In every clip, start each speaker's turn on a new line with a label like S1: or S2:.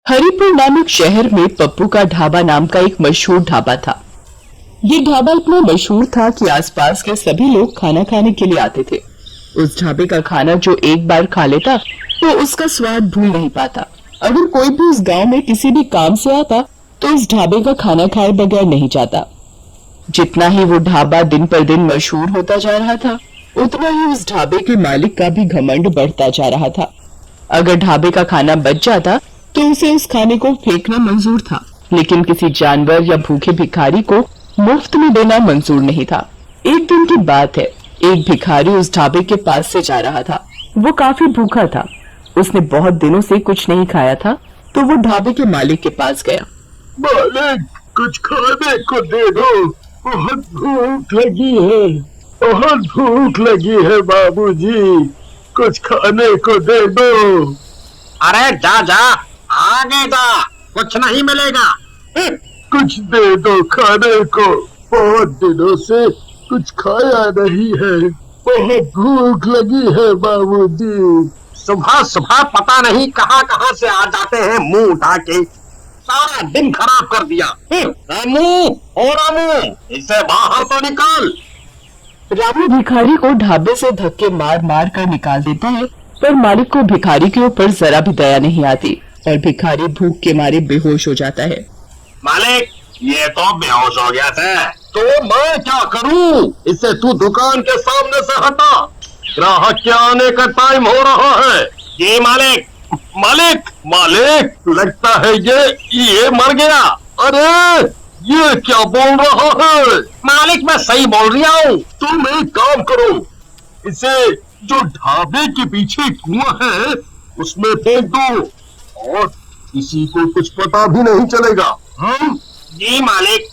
S1: हरिपुर नामक शहर में पप्पू का ढाबा नाम का एक मशहूर ढाबा था। ये ढाबा इतना मशहूर था कि आसपास के सभी लोग खाना खाने के लिए आते थे। उस ढाबे का खाना जो एक बार खा लेता तो उसका स्वाद भूल नहीं पाता। अगर कोई भी उस गांव में किसी भी काम से आता तो इस ढाबे का खाना खाए बगैर नहीं जाता। जितना ही वो ढाबा दिन पर दिन मशहूर होता जा रहा था, उतना ही उस ढाबे के मालिक का भी घमंड बढ़ता जा रहा था। अगर ढाबे का खाना बच जाता तो उसे उस खाने को फेंकना मंजूर था, लेकिन किसी जानवर या भूखे भिखारी को मुफ्त में देना मंजूर नहीं था। एक दिन की बात है, एक भिखारी उस ढाबे के पास से जा रहा था। वो काफी भूखा था, उसने बहुत दिनों से कुछ नहीं खाया था, तो वो ढाबे के मालिक के पास गया।
S2: मालिक, कुछ खाने को दे दो, बहुत भूख लगी है, बहुत भूख लगी है बाबूजी, कुछ खाने को दे दो।
S3: अरे जा जा, आगे जा, कुछ नहीं मिलेगा।
S2: कुछ दे दो खाने को, बहुत दिनों से कुछ खाया नहीं है, बहुत भूख लगी है बाबूजी।
S3: सुबह सुबह पता नहीं कहाँ कहाँ से आ जाते हैं मुंह उठा के, सारा दिन खराब कर दिया। रामू, ओ रामू, इसे बाहर तो निकाल।
S1: रामू भिखारी को ढाबे से धक्के मार मार कर निकाल देता है, पर मालिक को भिखारी के ऊपर जरा भी दया नहीं आती और भिखारी भूख के मारे बेहोश हो जाता है।
S3: मालिक, ये तो बेहोश हो गया था, तो मैं क्या करूं? इसे तू दुकान के सामने से हटा, ग्राहक के आने का टाइम हो रहा है। जी मालिक। मालिक, मालिक, लगता है ये मर गया। अरे ये क्या बोल रहा है? मालिक, मैं सही बोल रहा हूँ।
S2: तुम एक काम करो, इसे जो ढाबे के पीछे कुआं है उसमें फेंक दो और किसी को कुछ पता भी नहीं चलेगा।
S3: जी मालिक।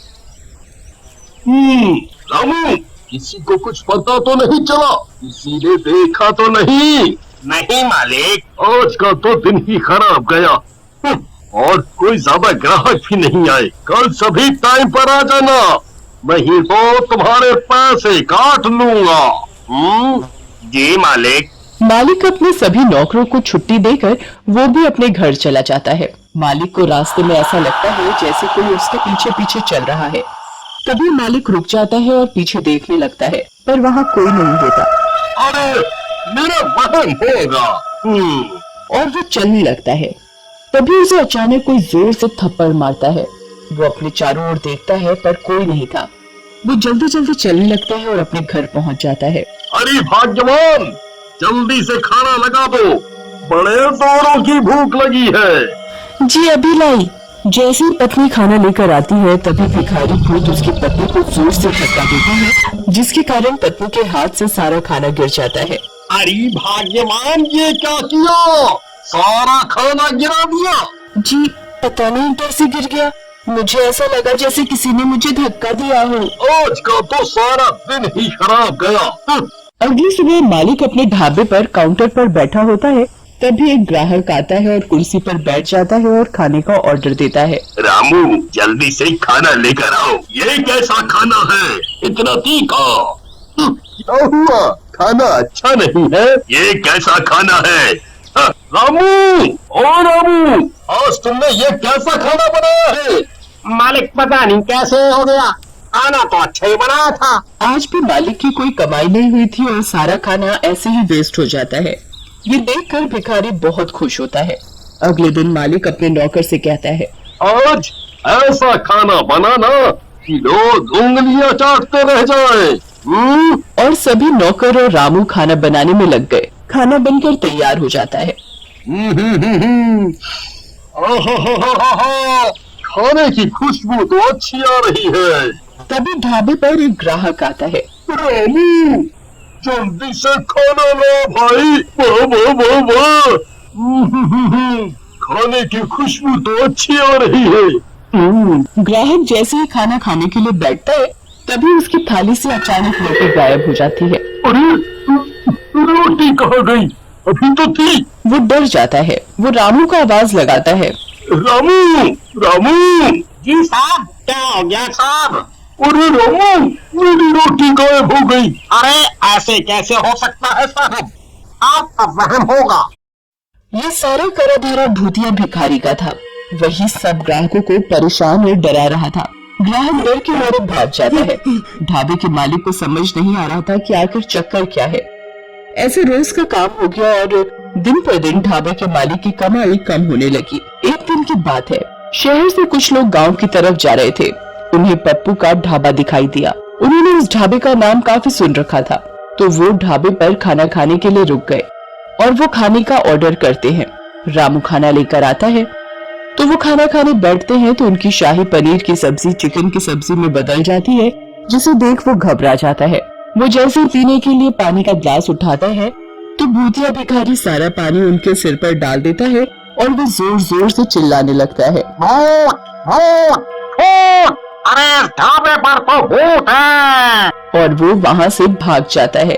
S2: रामू, किसी को कुछ पता तो नहीं चला? किसी ने देखा तो नहीं?
S3: नहीं मालिक।
S2: आज का तो दिन ही खराब गया। और कोई ज्यादा ग्राहक भी नहीं आए। कल सभी टाइम पर आ जाना, नहीं तो तुम्हारे पैसे काट लूंगा।
S3: जी मालिक।
S1: मालिक अपने सभी नौकरों को छुट्टी देकर वो भी अपने घर चला जाता है। मालिक को रास्ते में ऐसा लगता है जैसे कोई उसके पीछे पीछे चल रहा है। तभी मालिक रुक जाता है और पीछे देखने लगता है, पर वहाँ कोई नहीं होता।
S2: अरे मेरा वहम होगा।
S1: और वो चलने लगता है। तभी उसे अचानक कोई जोर से थप्पड़ मारता है। वो अपने चारों ओर देखता है, पर कोई नहीं था। वो जल्दी जल्दी चलने लगता है और अपने घर पहुँच जाता है।
S2: अरे भाग्यवान, जल्दी से खाना लगा दो, बड़े जोरों की भूख लगी है।
S1: जी अभी लाई। जैसे ही पत्नी खाना लेकर आती है, तभी भिखारी भूत उसकी पत्नी को जोर से धक्का देता है, जिसके कारण पत्नी के हाथ से सारा खाना गिर जाता है।
S3: अरे भाग्यवान, ये क्या किया? सारा खाना गिरा दिया।
S1: जी पता नहीं कैसे गिर गया, मुझे ऐसा लगा जैसे किसी ने मुझे धक्का दिया हो।
S2: आज का तो सारा दिन ही खराब गया।
S1: अगली सुबह मालिक अपने ढाबे पर काउंटर पर बैठा होता है। तभी एक ग्राहक आता है और कुर्सी पर बैठ जाता है और खाने का ऑर्डर देता है।
S2: रामू, जल्दी से खाना लेकर आओ। ये कैसा खाना है, इतना तीखा? क्या हुआ, खाना अच्छा नहीं है? ये कैसा खाना है? रामू, ओ रामू, आज तुमने ये कैसा खाना बनाया है?
S3: मालिक, पता नहीं कैसे हो गया, खाना तो अच्छा ही बनाया था।
S1: आज भी मालिक की कोई कमाई नहीं हुई थी और सारा खाना ऐसे ही वेस्ट हो जाता है। ये देखकर भिखारी बहुत खुश होता है। अगले दिन मालिक अपने नौकर से कहता है,
S2: आज ऐसा खाना बनाना कि लोग उंगलियां चाटते रह जाएं।
S1: और सभी नौकर और रामू खाना बनाने में लग गए। खाना बनकर तैयार हो जाता है।
S2: खाने की खुशबू तो अच्छी आ रही है।
S1: तभी ढाबे पर एक ग्राहक आता है।
S2: रामू, जल्दी से खाना ला भाई। वाह वाह वाह वाह, खाने की खुशबू तो अच्छी आ रही है।
S1: ग्राहक जैसे ही खाना खाने के लिए बैठता है, तभी उसकी थाली से अचानक रोटी गायब हो जाती है।
S2: अरे रोटी कहाँ गई? अभी तो थी।
S1: वो डर जाता है। वो रामू का आवाज लगाता है।
S2: रामू, रामू।
S3: जी साहब, क्या हो गया साहब?
S2: अरे रामू, मेरी रोटी गायब हो गई।
S3: अरे ऐसे कैसे हो सकता है साहब, आपका वहम होगा।
S1: ये सारा करा धरा भूतिया भिखारी का था। वही सब ग्राहकों को परेशान और डरा रहा था। ग्राहक डर के मारे भाग जाता है। ढाबे के मालिक को समझ नहीं आ रहा था कि आखिर चक्कर क्या है। ऐसे रोज का काम हो गया और दिन पर दिन ढाबे के मालिक की कमाई कम होने लगी। एक दिन की बात है, शहर से कुछ लोग गांव की तरफ जा रहे थे। उन्हें पप्पू का ढाबा दिखाई दिया। उन्होंने उस ढाबे का नाम काफी सुन रखा था, तो वो ढाबे पर खाना खाने के लिए रुक गए और वो खाने का ऑर्डर करते हैं। रामू खाना लेकर आता है तो वो खाना खाने बैठते हैं तो उनकी शाही पनीर की सब्जी चिकन की सब्जी में बदल जाती है, जिसे देख वो घबरा जाता है। वो जैसे ही पीने के लिए पानी का ग्लास उठाता है तो भूतिया भिखारी सारा पानी उनके सिर पर डाल देता है और वो जोर जोर से चिल्लाने लगता है,
S3: भूत भूत भूत, अरे ढाबे पर तो भूत है।
S1: और वो वहाँ से भाग जाता है।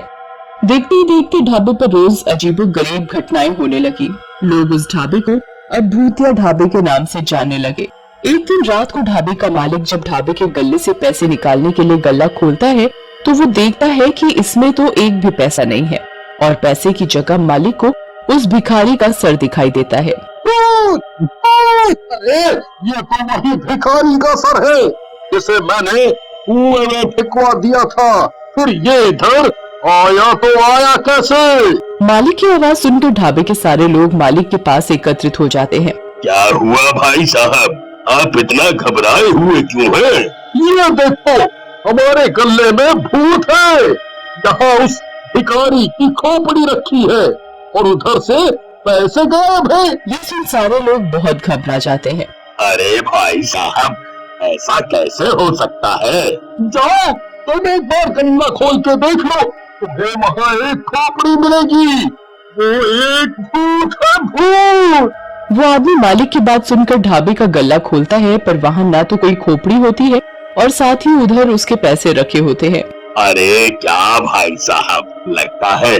S1: देखते ही देखते ढाबे पर रोज अजीबोगरीब घटनाएं होने लगी। लोग उस ढाबे को अब भूतिया ढाबे के नाम से जानने लगे। एक दिन रात को ढाबे का मालिक जब ढाबे के गल्ले से पैसे निकालने के लिए गल्ला खोलता है तो वो देखता है कि इसमें तो एक भी पैसा नहीं है और पैसे की जगह मालिक को उस भिखारी का सर दिखाई देता है।
S3: भूत भूत, अरे ये तो वही भिखारी का सर है जिसे मैंने कुएं में फेंकवा दिया था। फिर ये इधर आया तो आया कैसे?
S1: मालिक की आवाज सुनकर ढाबे के सारे लोग मालिक के पास एकत्रित हो जाते हैं।
S2: क्या हुआ भाई साहब, आप इतना घबराए हुए क्यों हैं?
S3: ये देखो, हमारे गल्ले में भूत है। यहाँ उस भिखारी की खोपड़ी रखी है और उधर से पैसे गायब है।
S1: ये सुन सारे लोग बहुत घबरा जाते हैं।
S2: अरे भाई साहब, ऐसा कैसे हो सकता है?
S3: जाओ तुम एक बार गल्ला खोल के देख लो, तुम्हें वहाँ एक खोपड़ी मिलेगी। वो एक भूत है, भूत।
S1: वो आदमी मालिक की बात सुनकर ढाबे का गल्ला खोलता है, पर वहाँ ना तो कोई खोपड़ी होती है और साथ ही उधर उसके पैसे रखे होते हैं।
S2: अरे क्या भाई साहब, लगता है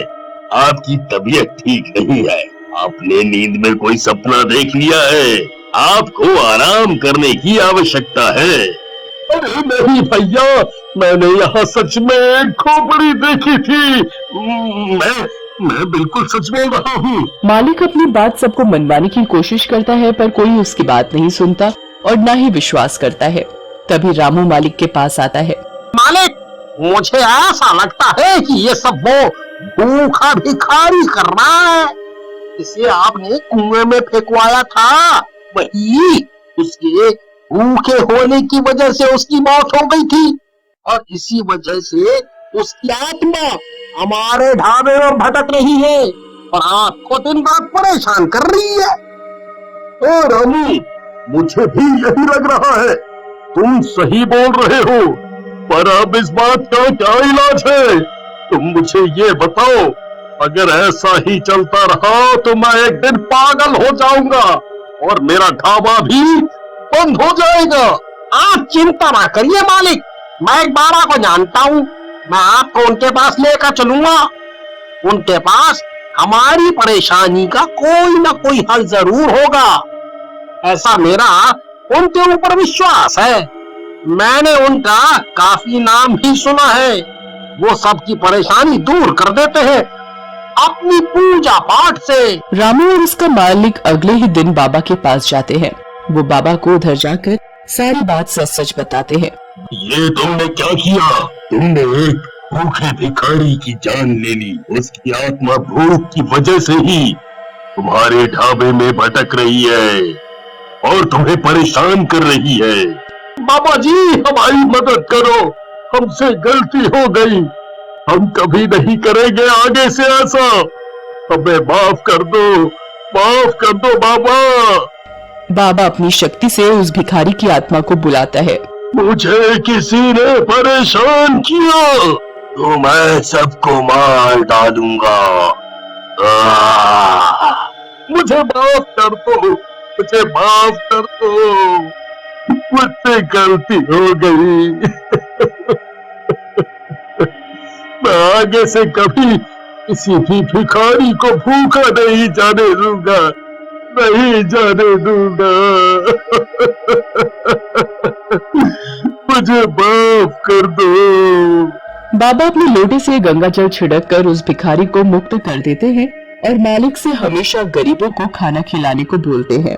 S2: आपकी तबीयत ठीक नहीं है। आपने नींद में कोई सपना देख लिया है। आपको आराम करने की आवश्यकता है।
S3: अरे नहीं भैया, मैंने यहाँ सच में एक खोपड़ी देखी थी। मैं बिल्कुल सच बोल रहा हूँ।
S1: मालिक अपनी बात सबको मनवाने की कोशिश करता है, पर कोई उसकी बात नहीं सुनता और न ही विश्वास करता है। तभी रामू मालिक के पास आता है।
S3: मालिक, मुझे ऐसा लगता है कि ये सब वो भूखा भिखारी कर रहा है। इसे आपने कुएं में फेंकवाया था, वही उसके भूखे होने की वजह से उसकी मौत हो गई थी और इसी वजह से उसकी आत्मा हमारे ढाबे में भटक रही है और आपको दिन रात परेशान कर रही है। ओ रामू, मुझे भी यही लग रहा है। तुम सही बोल रहे हो, पर अब इस बात का क्या इलाज है? तुम मुझे ये बताओ, अगर ऐसा ही चलता रहा तो मैं एक दिन पागल हो जाऊंगा और मेरा ढाबा भी बंद हो जाएगा। आप चिंता ना करिए मालिक, मैं एक बाबा को जानता हूँ। मैं आपको उनके पास लेकर चलूंगा। उनके पास हमारी परेशानी का कोई ना कोई हल जरूर होगा, ऐसा मेरा उनके ऊपर विश्वास है। मैंने उनका काफी नाम भी सुना है। वो सबकी परेशानी दूर कर देते हैं अपनी पूजा पाठ से।
S1: रामू और उसका मालिक अगले ही दिन बाबा के पास जाते हैं। वो बाबा को उधर जाकर सारी बात सच सच बताते हैं।
S2: ये तुमने क्या किया? तुमने एक भूखे भिखारी की जान ले ली। उसकी आत्मा भूख की वजह से ही तुम्हारे ढाबे में भटक रही है और तुम्हें परेशान कर रही है।
S3: बाबा जी, हमारी मदद करो, हमसे गलती हो गई। हम कभी नहीं करेंगे आगे से ऐसा। हमें माफ कर दो बाबा।
S1: बाबा अपनी शक्ति से उस भिखारी की आत्मा को बुलाता है।
S3: मुझे किसी ने परेशान किया
S2: तो मैं सबको मार डालूंगा।
S3: मुझे माफ कर दो, मुझे माफ कर दो, मुझसे गलती हो गई। मैं आगे से कभी किसी भी भिखारी को भूखा नहीं जाने दूंगा, नहीं जाने दूंगा। मुझे माफ कर दो।
S1: बाबा अपने लोटे से गंगा जल छिड़क कर उस भिखारी को मुक्त कर देते हैं और मालिक से हमेशा गरीबों को खाना खिलाने को बोलते हैं।